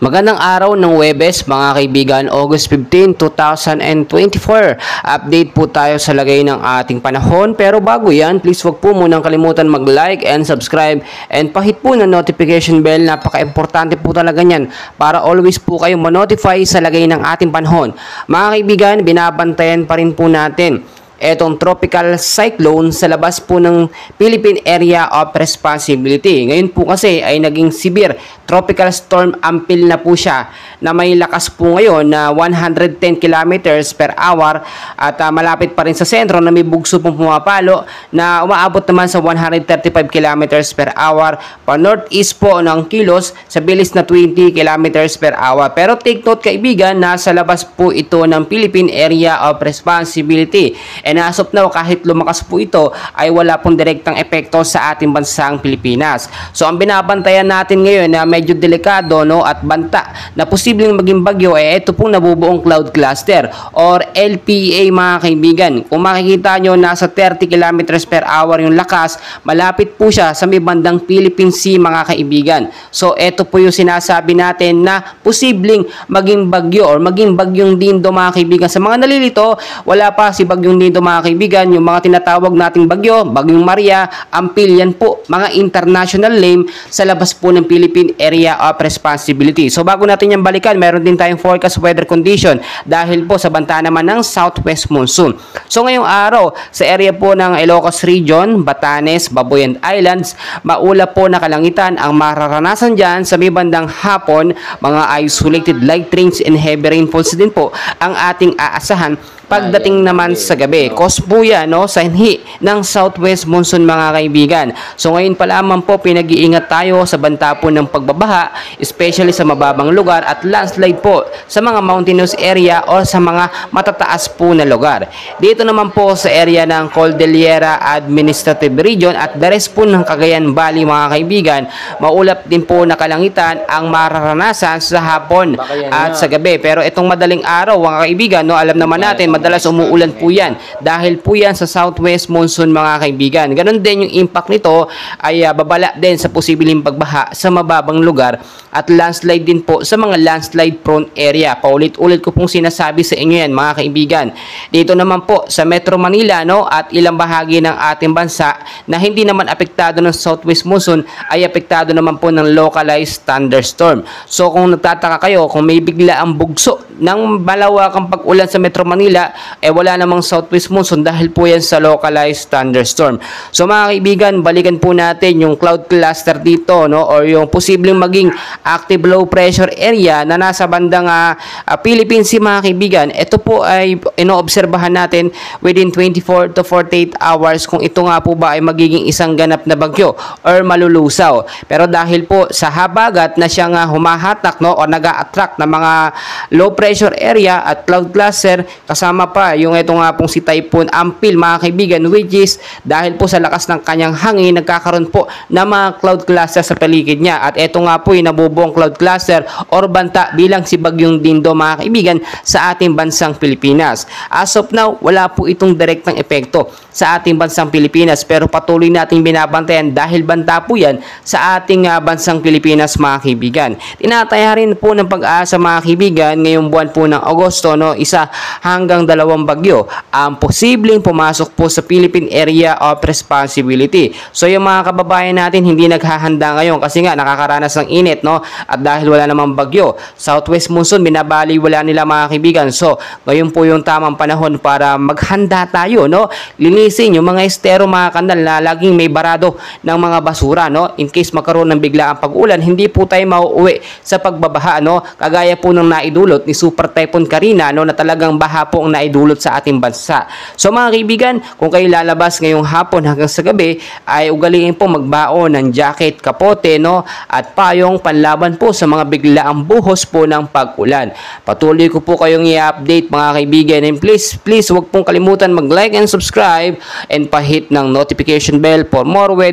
Magandang araw ng Huwebes mga kaibigan, August 15, 2024. Update po tayo sa lagay ng ating panahon. Pero bago yan, please wag po munang kalimutan mag-like and subscribe and pahit po ng notification bell. Napaka-importante po talaga yan para always po kayong ma-notify sa lagay ng ating panahon. Mga kaibigan, binabantayan pa rin po natin etong tropical cyclone sa labas po ng Philippine Area of Responsibility. Ngayon po kasi ay naging severe tropical storm Ampil na po siya na may lakas po ngayon na 110 kilometers per hour at malapit pa rin sa sentro na may bugso pong pumapalo na umaabot naman sa 135 kilometers per hour pa northeast po ng kilos sa bilis na 20 kilometers per hour. Pero take note kaibigan, nasa labas po ito ng Philippine Area of Responsibility. And as of now, kahit lumakas po ito, ay wala pong direktang epekto sa ating bansang Pilipinas. So ang binabantayan natin ngayon na medyo delikado at banta na posibleng maging bagyo ay ito pong nabubuong cloud cluster or LPA mga kaibigan. Kung makikita nyo, nasa 30 kilometers per hour yung lakas, malapit po siya sa may bandang Philippine Sea mga kaibigan. So ito po yung sinasabi natin na posibleng maging bagyo or maging bagyong Dindo mga kaibigan. Sa mga nalilito, wala pa si bagyong Dindo mga kaibigan, yung mga tinatawag nating bagyo, bagyong Maria, Ampil, yan po mga international name sa labas po ng Philippine Area of Responsibility. So bago natin yan balikan, meron din tayong forecast weather condition dahil po sa banta naman ng southwest monsoon. So ngayong araw, sa area po ng Ilocos Region, Batanes, Babuyan Islands, maulap po na kalangitan ang mararanasan dyan sa may bandang hapon. Mga isolated light rains and heavy rainfalls din po ang ating aasahan pagdating naman sa gabi. Cause po yan sa hinhi ng southwest monsoon mga kaibigan. So ngayon pa lamang po pinag-iingat tayo sa banta po ng pagbabaha, especially sa mababang lugar at landslide po sa mga mountainous area o sa mga matataas po na lugar. Dito naman po sa area ng Cordillera Administrative Region at the rest po ng Cagayan Valley mga kaibigan, maulap din po na kalangitan ang mararanasan sa hapon at sa gabi. Pero itong madaling araw mga kaibigan, alam naman natin madalas umuulan po yan dahil po yan sa southwest monsoon mga kaibigan. Ganon din yung impact nito ay babala din sa posibleng pagbaha sa mababang lugar at landslide din po sa mga landslide prone area. Paulit-ulit ko pong sinasabi sa inyo yan mga kaibigan. Dito naman po sa Metro Manila at ilang bahagi ng ating bansa na hindi naman apektado ng southwest monsoon ay apektado naman po ng localized thunderstorm. So kung nagtataka kayo kung may bigla ang bugso ng malawakang pag-ulan sa Metro Manila, wala namang southwest monsoon dahil po yan sa localized thunderstorm. So mga kaibigan, balikan po natin yung cloud cluster dito or yung posibleng maging active low pressure area na nasa bandang Philippine Sea mga kaibigan. Ito po ay inoobserbahan natin within 24 to 48 hours kung ito nga po ba ay magiging isang ganap na bagyo or malulusaw. Pero dahil po sa habagat na siya nga humahatak o nag-a-attract na mga low pressure area at cloud cluster, kasama pa yung ito nga pong si Typhoon Ampil mga kaibigan, which is dahil po sa lakas ng kanyang hangin, nagkakaroon po ng mga cloud cluster sa paligid niya. At ito nga po yung nabubuong cloud cluster or banta bilang si bagyong Dindo mga kaibigan sa ating bansang Pilipinas. As of now, wala po itong direktang epekto sa ating bansang Pilipinas pero patuloy nating binabantayan dahil banta po yan sa ating bansang Pilipinas mga kaibigan. Tinataya rin po ng pag-asa mga kaibigan ngayong buwan po ng Agosto, isa hanggang 2 bagyo ang posibleng pumasok po sa Philippine Area of Responsibility. So yung mga kababayan natin hindi naghahanda ngayon kasi nga nakakaranas ng init at dahil wala namang bagyo, southwest monsoon binabaliwala nila mga kaibigan. So ngayon po yung tamang panahon para maghanda tayo, linisin yung mga estero mga kanal na laging may barado ng mga basura, in case magkaroon ng biglaang pag-ulan, hindi po tayo mauuwi sa pagbabaha, kagaya po ng naidulot ni Super Typhoon Karina na talagang baha po ang naidulot sa ating bansa. So mga kaibigan, kung kayo lalabas ngayong hapon hanggang sa gabi, ay ugaliin po magbaon ng jacket, kapote, at payong panlaban po sa mga biglaang buhos po ng pag-ulan. Patuloy ko po kayong i-update mga kaibigan, and please huwag pong kalimutan mag-like and subscribe and pahit ng notification bell for more weather